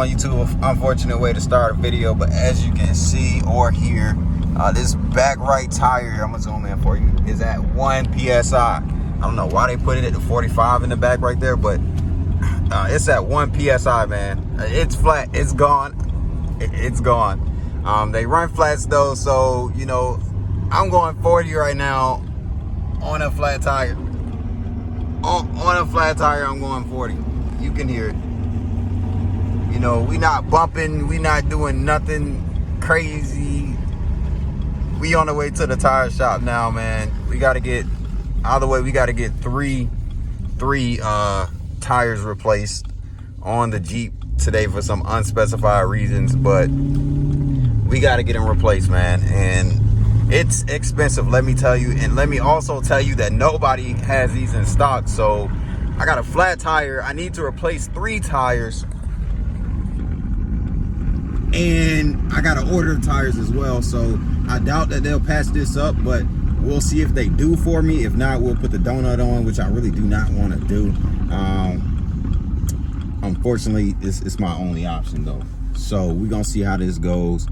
on YouTube, unfortunate way to start a video, but as you can see or hear, this back right tire, I'm gonna zoom in for you, is at 1 PSI. I don't know why they put it at the 45 in the back right there, but it's at 1 PSI, man. It's flat, it's gone, it's gone. They run flats though, so, you know, I'm going 40 right now on a flat tire. On a flat tire, I'm going 40. You can hear it. You know, we not bumping, we not doing nothing crazy. We on the way to the tire shop now, man. We got to get out of the way. We got to get three tires replaced on the Jeep today for some unspecified reasons, but we got to get them replaced, man. And it's expensive, let me tell you. And let me also tell you that nobody has these in stock. So I got a flat tire. I need to replace 3 tires. And I gotta order the tires as well, so I doubt that they'll patch this up, but we'll see if they do for me. If not, we'll put the donut on, which I really do not want to do. Unfortunately, it's my only option though, so we're gonna see how this goes.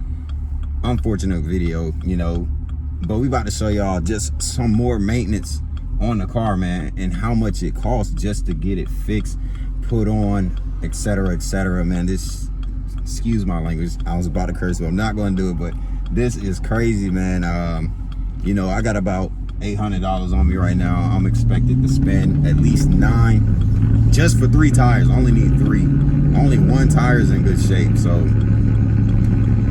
Unfortunate video, you know, but we about to show y'all just some more maintenance on the car, man, and how much it costs just to get it fixed, put on, etc., man. This, excuse my language, I was about to curse, but I'm not going to do it. But this is crazy, man. You know, I got about $800 on me right now. I'm expected to spend at least $9 just for 3 tires. I only need 3. Only 1 tire is in good shape. So,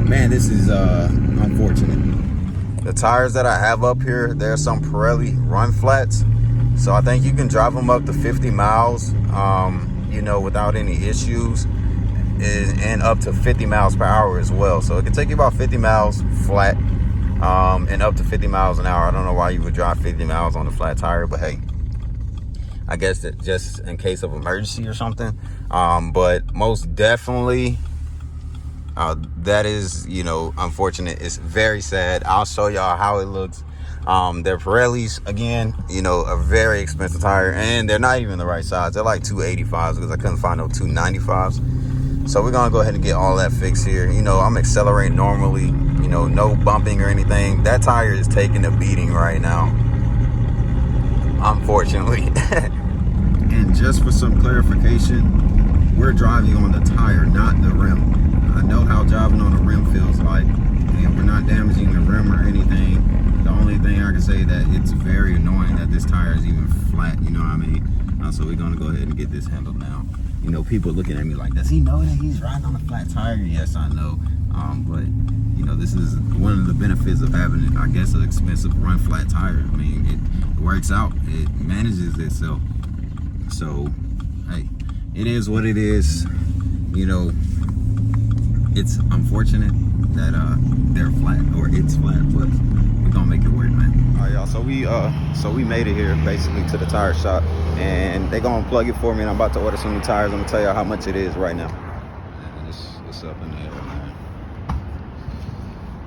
man, this is unfortunate. The tires that I have up here, there's some Pirelli run flats. So I think you can drive them up to 50 miles, you know, without any issues. And up to 50 miles per hour as well. So it can take you about 50 miles flat, and up to 50 miles an hour. I don't know why you would drive 50 miles on a flat tire, but hey, I guess that just in case of emergency or something. But most definitely, that is, you know, unfortunate. It's very sad. I'll show y'all how it looks. They're Pirellis, again, you know, a very expensive tire, and they're not even the right size. They're like 285s because I couldn't find no 295s. So we're gonna go ahead and get all that fixed here. You know, I'm accelerating normally, you know, no bumping or anything. That tire is taking a beating right now, unfortunately. And just for some clarification, we're driving on the tire, not the rim. I know how driving on the rim feels like, and we're not damaging the rim or anything. The only thing I can say that it's very annoying that this tire is even flat, you know what I mean? So we're gonna go ahead and get this handled now. You know, people looking at me like, does he know that he's riding on a flat tire? Yes, I know. But, you know, this is one of the benefits of having, I guess, an expensive run flat tire. I mean, it works out. It manages itself. So, hey, it is what it is. You know, it's unfortunate that they're flat, or it's flat, but we're gonna make it work, man. All right, y'all, so we made it here basically to the tire shop, and they gonna plug it for me, and I'm about to order some new tires. I'm gonna tell y'all how much it is right now. Man, it's up in the air, man.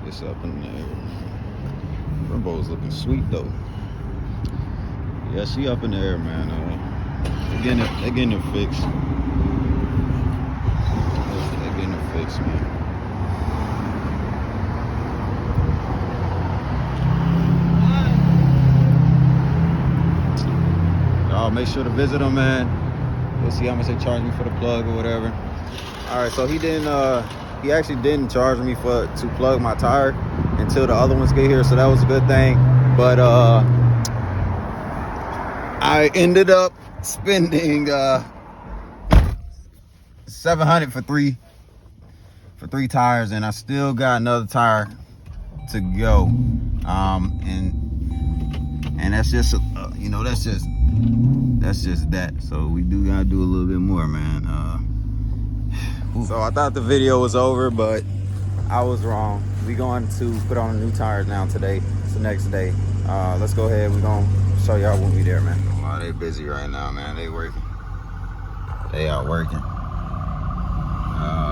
It's up in the air. Brembo's looking sweet though. Yeah, she up in the air, man. They're getting it fixed. They're getting it fixed, man. Make sure to visit them, man. We'll see how much they charge me for the plug or whatever. All right, so he actually didn't charge me to plug my tire until the other ones get here, so that was a good thing. But I ended up spending $700 for three tires, and I still got another tire to go. And that's just you know, that's just that. So we do gotta do a little bit more, man. So I thought the video was over, but I was wrong. We going to put on new tires now today. It's the next day. Let's go ahead. We're gonna show y'all when we there, man. Oh, they busy right now, man. They working. They out working.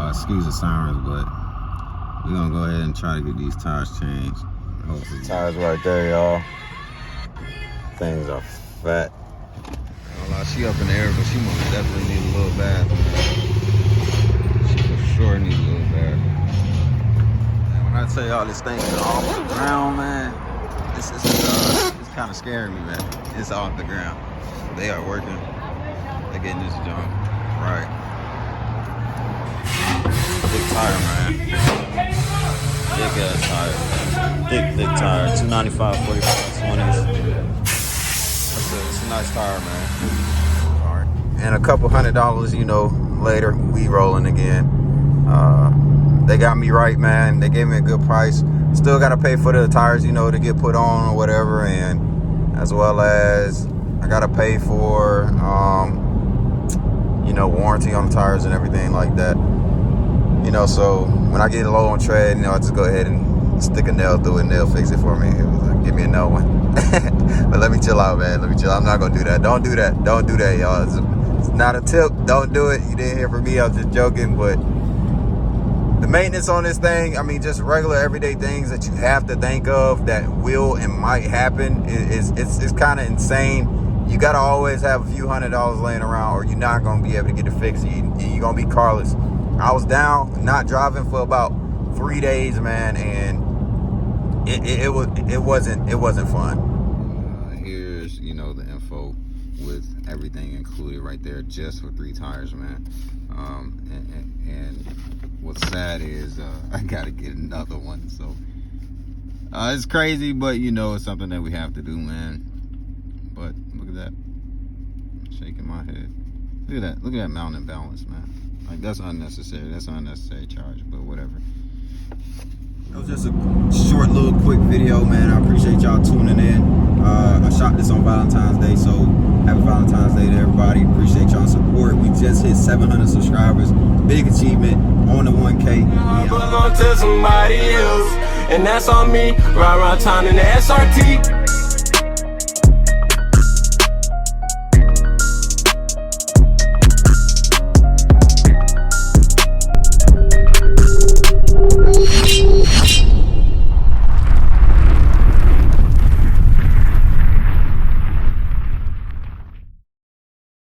Excuse the sirens, but we're gonna go ahead and try to get these tires changed. Oh, the tires right there, y'all. Things are fat. She up in the air, but she most definitely need a little bath. For sure needs a little better. When I tell y'all this thing is off the ground, man, it's kind of scaring me, man. It's off the ground. They are working. They're getting this junk right. Big tire, man. Big ass tire, man. Thick tire. 295, 45, 20s. It's a nice tire, man. All right. And a couple $100, you know, later, we rolling again. They got me right, man. They gave me a good price. Still got to pay for the tires, you know, to get put on or whatever, and as well as I got to pay for, you know, warranty on the tires and everything like that. You know, so when I get low on tread, you know, I just go ahead and stick a nail through it and they'll fix it for me. It was like, give me another one. But let me chill out, man. Let me chill. I'm not going to do that. Don't do that. Don't do that, y'all. It's not a tip. Don't do it. You didn't hear from me. I was just joking, but the maintenance on this thing, I mean, just regular everyday things that you have to think of that will and might happen it's kind of insane. You got to always have a few $100 laying around or you're not going to be able to get it fixed. You're going to be carless. I was down, not driving for about 3 days, man, and it wasn't fun. Here's, you know, the info with everything included right there, just for 3 tires, man. And what's sad is I gotta get another one. So it's crazy, but you know, it's something that we have to do, man. But look at that, shaking my head. Look at that mountain imbalance, man. Like, that's unnecessary. That's an unnecessary charge, but whatever. That was just a short little quick video, man. I appreciate y'all tuning in. I shot this on Valentine's Day, so happy Valentine's Day to everybody. Appreciate y'all support. We just hit 700 subscribers. Big achievement on the 1K. I belong to somebody else, and that's on me. Ride around town in the SRT.